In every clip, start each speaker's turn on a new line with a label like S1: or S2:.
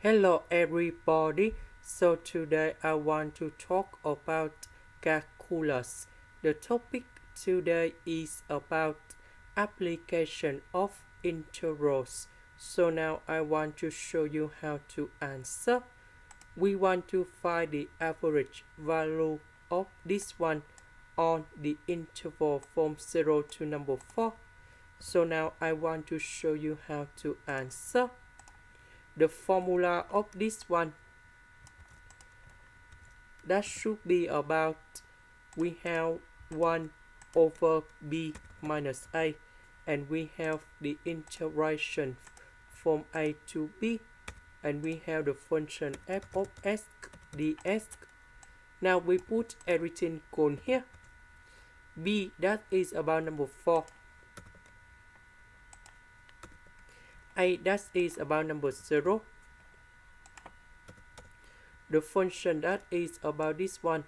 S1: Hello everybody. So today I want to talk about calculus. The topic today is about application of integrals. So now I want to show you how to answer. We want to find the average value of this one on the interval from 0 to number 4. So now I want to show you how to answer. The formula of this one, that should be about, we have 1 over b minus a, and we have the integration from a to b, and we have the function f of s ds. Now we put everything on here. B, that is about number 4. A, that is about number 0. The function that is about this one.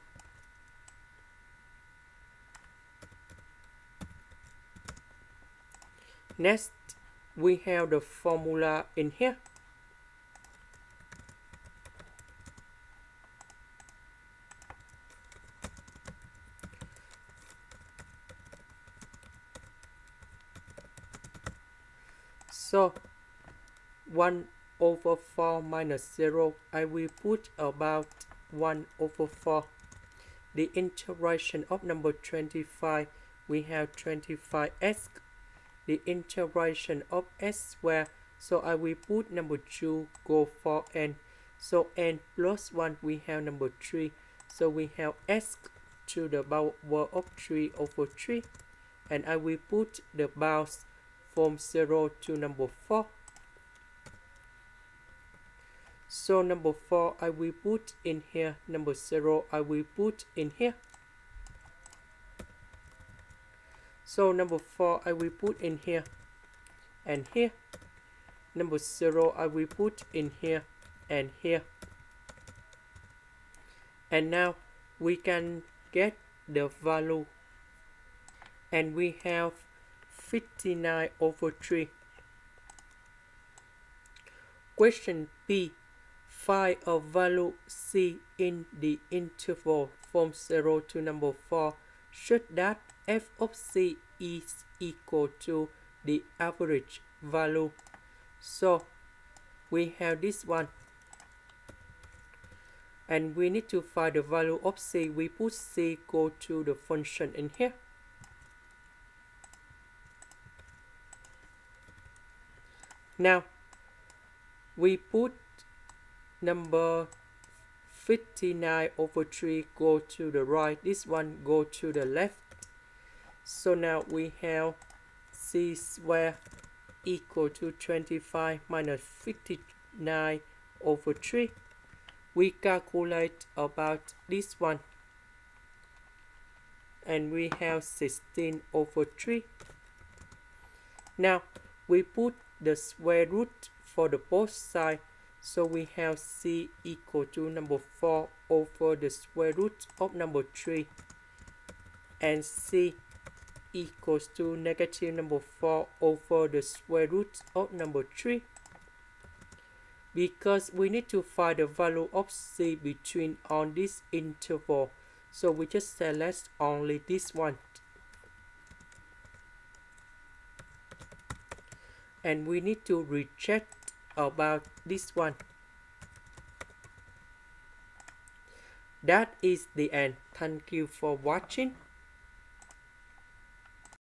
S1: Next, we have the formula in here. So 1 over 4 minus 0, I will put about 1 over 4. The integration of number 25, we have 25s. The integration of s squared, so I will put number 2 go for n. So n plus 1, we have number 3. So we have s to the power of 3 over 3. And I will put the bounds from 0 to number 4. So number 4 I will put in here, number 0 I will put in here. So number 4 I will put in here and here. Number 0 I will put in here and here. And now we can get the value. And we have 59 over 3. Question B. Find a value C in the interval from 0 to number 4 such that f of C is equal to the average value. So we have this one. And we need to find the value of C. We put C go to the function in here. Now we put number 59 over 3 go to the right, this one go to the left. So now we have c squared equal to 25 minus 59 over 3. We calculate about this one, and we have 16 over 3. Now we put the square root for the both sides. So we have c equal to number 4 over the square root of number 3. And c equals to negative number 4 over the square root of number 3. Because we need to find the value of c between on this interval. So we just select only this one. And we need to reject about this one. That is the end. Thank you for watching.